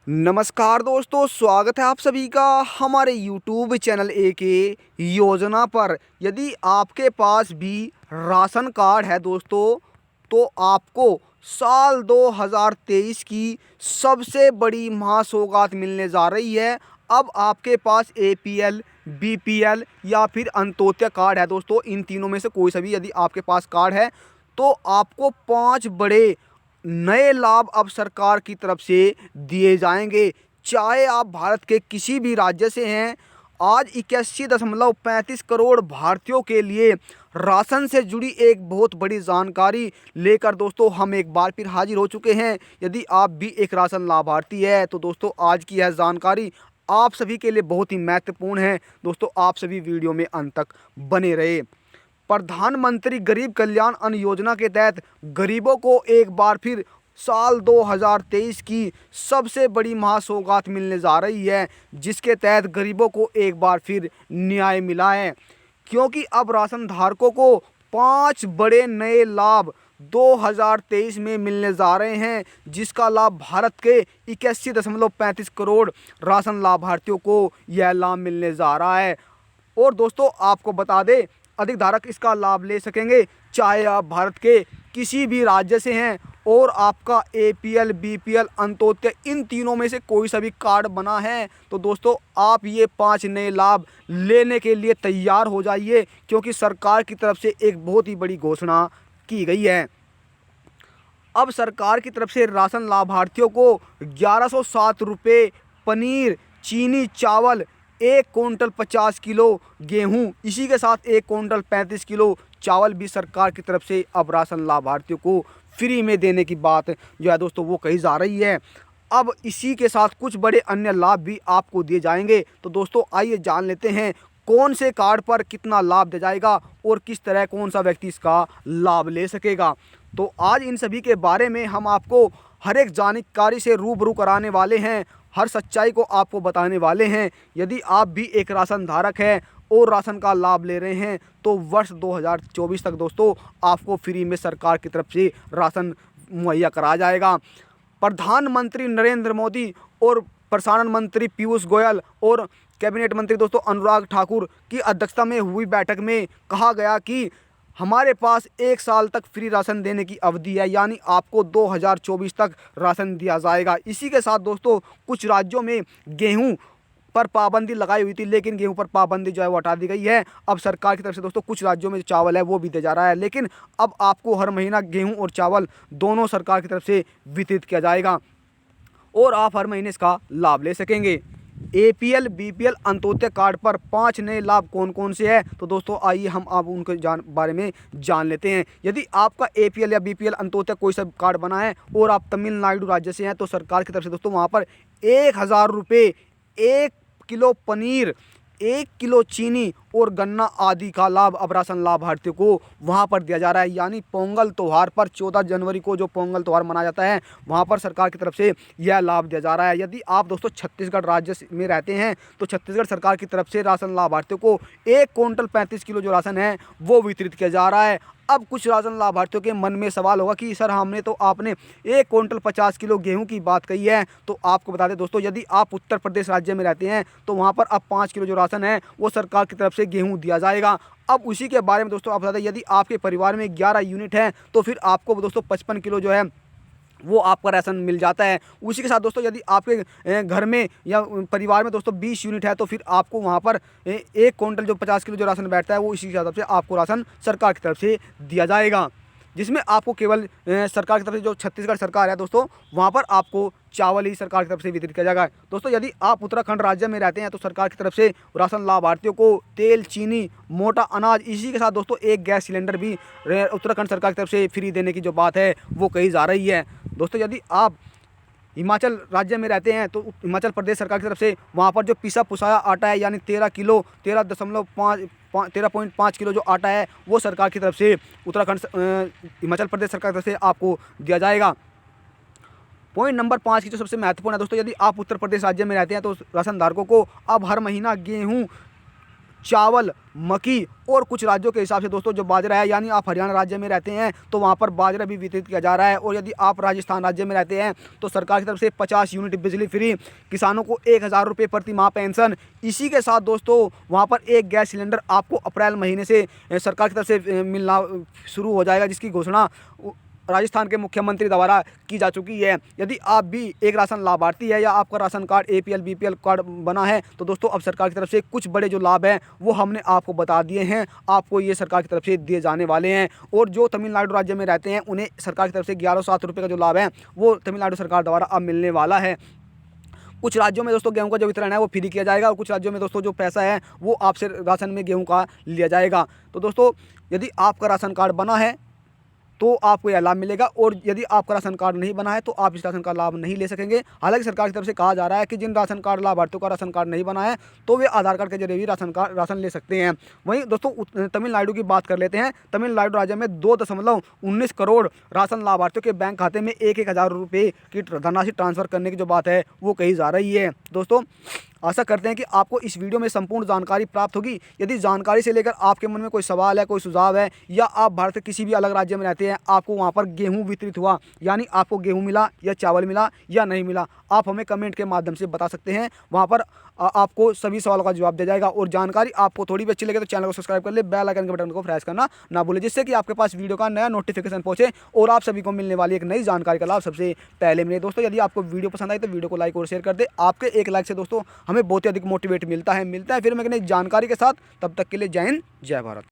नमस्कार दोस्तों, स्वागत है आप सभी का हमारे YouTube चैनल के योजना पर। यदि आपके पास भी राशन कार्ड है दोस्तों, तो आपको साल 2023 की सबसे बड़ी महासौगात मिलने जा रही है। अब आपके पास APL, BPL या फिर अंत्योदय कार्ड है दोस्तों, इन तीनों में से कोई सा भी यदि आपके पास कार्ड है तो आपको 5 बड़े नए लाभ अब सरकार की तरफ से दिए जाएंगे। चाहे आप भारत के किसी भी राज्य से हैं, आज 81.35 करोड़ भारतीयों के लिए राशन से जुड़ी एक बहुत बड़ी जानकारी लेकर दोस्तों हम एक बार फिर हाजिर हो चुके हैं। यदि आप भी एक राशन लाभार्थी है तो दोस्तों आज की यह जानकारी आप सभी के लिए बहुत ही महत्वपूर्ण है। दोस्तों आप सभी वीडियो में अंत तक बने रहे। प्रधानमंत्री गरीब कल्याण अन्न योजना के तहत गरीबों को एक बार फिर साल 2023 की सबसे बड़ी महासौगात मिलने जा रही है, जिसके तहत गरीबों को एक बार फिर न्याय मिला है। क्योंकि अब राशन धारकों को 5 बड़े नए लाभ 2023 में मिलने जा रहे हैं, जिसका लाभ भारत के 81.35 करोड़ राशन लाभार्थियों को यह लाभ मिलने जा रहा है। और दोस्तों आपको बता दें, अधिक धारक इसका लाभ ले सकेंगे चाहे आप भारत के किसी भी राज्य से हैं और आपका APL, BPL, अंत्योदय इन तीनों में से कोई सा भी कार्ड बना है तो दोस्तों आप ये 5 नए लाभ लेने के लिए तैयार हो जाइए, क्योंकि सरकार की तरफ से एक बहुत ही बड़ी घोषणा की गई है। अब सरकार की तरफ से राशन लाभार्थियों को 1107 रुपये पनीर, चीनी, चावल, 1 क्विंटल 50 किलो गेहूं, इसी के साथ 1 क्विंटल 35 किलो चावल भी सरकार की तरफ से अब राशन लाभार्थियों को फ्री में देने की बात जो है दोस्तों वो कही जा रही है। अब इसी के साथ कुछ बड़े अन्य लाभ भी आपको दिए जाएंगे। तो दोस्तों आइए जान लेते हैं कौन से कार्ड पर कितना लाभ दिया जाएगा और किस तरह कौन सा व्यक्ति इसका लाभ ले सकेगा। तो आज इन सभी के बारे में हम आपको हर एक जानकारी से रूबरू कराने वाले हैं, हर सच्चाई को आपको बताने वाले हैं। यदि आप भी एक राशन धारक हैं और राशन का लाभ ले रहे हैं तो वर्ष 2024 तक दोस्तों आपको फ्री में सरकार की तरफ से राशन मुहैया कराया जाएगा। प्रधानमंत्री नरेंद्र मोदी और प्रसारण मंत्री पीयूष गोयल और कैबिनेट मंत्री दोस्तों अनुराग ठाकुर की अध्यक्षता में हुई बैठक में कहा गया कि हमारे पास 1 साल तक फ्री राशन देने की अवधि है, यानी आपको 2024 तक राशन दिया जाएगा। इसी के साथ दोस्तों कुछ राज्यों में गेहूं पर पाबंदी लगाई हुई थी, लेकिन गेहूं पर पाबंदी जो है वो हटा दी गई है। अब सरकार की तरफ से दोस्तों कुछ राज्यों में जो चावल है वो भी दिया जा रहा है, लेकिन अब आपको हर महीना गेहूं और चावल दोनों सरकार की तरफ से वितरित किया जाएगा और आप हर महीने इसका लाभ ले सकेंगे। APL, BPL, अंत्योदय कार्ड पर 5 नए लाभ कौन कौन से हैं तो दोस्तों आइए हम आप उनके बारे में जान लेते हैं। यदि आपका APL या BPL, अंत्योदय कोई सा कार्ड बना है और आप तमिलनाडु राज्य से हैं तो सरकार की तरफ से दोस्तों वहाँ पर 1000 रुपये, 1 किलो पनीर, 1 किलो चीनी और गन्ना आदि का लाभ अब राशन लाभार्थियों को वहां पर दिया जा रहा है। यानी पोंगल त्यौहार पर 14 जनवरी को जो पोंगल त्यौहार मनाया जाता है वहां पर सरकार की तरफ से यह लाभ दिया जा रहा है। यदि आप दोस्तों छत्तीसगढ़ राज्य में रहते हैं तो छत्तीसगढ़ सरकार की तरफ से राशन लाभार्थियों को 1 क्विंटल 35 किलो जो राशन है वो वितरित किया जा रहा है। अब कुछ राशन लाभार्थियों के मन में सवाल होगा कि सर हमने तो आपने 1 क्विंटल 50 किलो गेहूं की बात कही है। तो आपको बता दें दोस्तों, यदि आप उत्तर प्रदेश राज्य में रहते हैं तो वहां पर अब 5 किलो जो राशन है वो सरकार की तरफ से गेहूं दिया जाएगा। अब उसी के बारे में दोस्तों आप बता दें, यदि आपके परिवार में 11 यूनिट है तो फिर आपको दोस्तों 55 किलो जो है वो आपका राशन मिल जाता है। उसी के साथ दोस्तों यदि आपके घर में या परिवार में दोस्तों 20 यूनिट है तो फिर आपको वहाँ पर 1 क्विंटल जो 50 किलो जो राशन बैठता है वो इसी के हिसाब से आपको राशन सरकार की तरफ से दिया जाएगा, जिसमें आपको केवल सरकार की तरफ से जो छत्तीसगढ़ सरकार है दोस्तों वहाँ पर आपको चावल ही सरकार की तरफ से वितरित किया जाएगा। दोस्तों यदि आप उत्तराखंड राज्य में रहते हैं तो सरकार की तरफ से राशन लाभार्थियों को तेल, चीनी, मोटा अनाज, इसी के साथ दोस्तों एक गैस सिलेंडर भी उत्तराखंड सरकार की तरफ से फ्री देने की जो बात है वो कही जा रही है। दोस्तों यदि आप हिमाचल राज्य में रहते हैं तो हिमाचल प्रदेश सरकार की तरफ से वहाँ पर जो पिसा पुसाया आटा है यानी 13 किलो 13.5 किलो जो आटा है वो सरकार की तरफ से उत्तराखंड हिमाचल प्रदेश सरकार की तरफ से आपको दिया जाएगा। पॉइंट नंबर 5 की जो सबसे महत्वपूर्ण है दोस्तों, यदि आप उत्तर प्रदेश राज्य में रहते हैं तो राशन धारकों को अब हर महीना गेहूँ चावल, मक्की और कुछ राज्यों के हिसाब से दोस्तों जो बाजरा है, यानी आप हरियाणा राज्य में रहते हैं तो वहाँ पर बाजरा भी वितरित किया जा रहा है। और यदि आप राजस्थान राज्य में रहते हैं तो सरकार की तरफ से 50 यूनिट बिजली फ्री, किसानों को 1000 रुपये प्रति माह पेंशन। इसी के साथ दोस्तों वहाँ पर एक गैस सिलेंडर आपको अप्रैल महीने से सरकार की तरफ से मिलना शुरू हो जाएगा, जिसकी घोषणा राजस्थान के मुख्यमंत्री द्वारा की जा चुकी है। यदि आप भी एक राशन लाभार्थी है या आपका ration card APL BPL card बना है तो दोस्तों अब सरकार की तरफ से कुछ बड़े जो लाभ हैं वो हमने आपको बता दिए हैं, आपको ये सरकार की तरफ से दिए जाने वाले हैं। और जो तमिलनाडु राज्य में रहते हैं उन्हें सरकार की तरफ से 1107 रुपये का जो लाभ है वो तमिलनाडु सरकार द्वारा अब मिलने वाला है। कुछ राज्यों में दोस्तों गेहूं का जो वितरण है वो फ्री किया जाएगा और कुछ राज्यों में दोस्तों जो पैसा है वो आपसे राशन में गेहूं का लिया जाएगा। तो दोस्तों यदि आपका राशन कार्ड बना है तो आपको यह लाभ मिलेगा, और यदि आपका राशन कार्ड नहीं बना है तो आप इस राशन का लाभ नहीं ले सकेंगे। हालांकि सरकार की तरफ से कहा जा रहा है कि जिन राशन कार्ड लाभार्थियों का राशन कार्ड नहीं बना है तो वे आधार कार्ड के जरिए भी राशन ले सकते हैं। वहीं दोस्तों तमिलनाडु की बात कर लेते हैं। तमिलनाडु राज्य में 2.19 करोड़ राशन लाभार्थियों के बैंक खाते में 1,000 रुपये की धनराशि ट्रांसफर करने की जो बात है वो कही जा रही है। दोस्तों आशा करते हैं कि आपको इस वीडियो में संपूर्ण जानकारी प्राप्त होगी। यदि जानकारी से लेकर आपके मन में कोई सवाल है, कोई सुझाव है, या आप भारत के किसी भी अलग राज्य में रहते हैं, आपको वहां पर गेहूं वितरित हुआ, यानी आपको गेहूं मिला या चावल मिला या नहीं मिला, आप हमें कमेंट के माध्यम से बता सकते हैं। वहां पर आपको सभी सवालों का जवाब दिया जाएगा। और जानकारी आपको थोड़ी भी अच्छी लगे तो चैनल को सब्सक्राइब कर ले, बेल आइकन के बटन को प्रेस करना ना भूलें, जिससे कि आपके पास वीडियो का नया नोटिफिकेशन पहुंचे और आप सभी को मिलने वाली एक नई जानकारी का लाभ सबसे पहले मिले। दोस्तों यदि आपको वीडियो पसंद आई तो वीडियो को लाइक और शेयर कर दे। आपके एक लाइक से दोस्तों हमें बहुत ही अधिक मोटिवेट मिलता है। फिर मैं एक नई जानकारी के साथ, तब तक के लिए जय हिंद, जय भारत।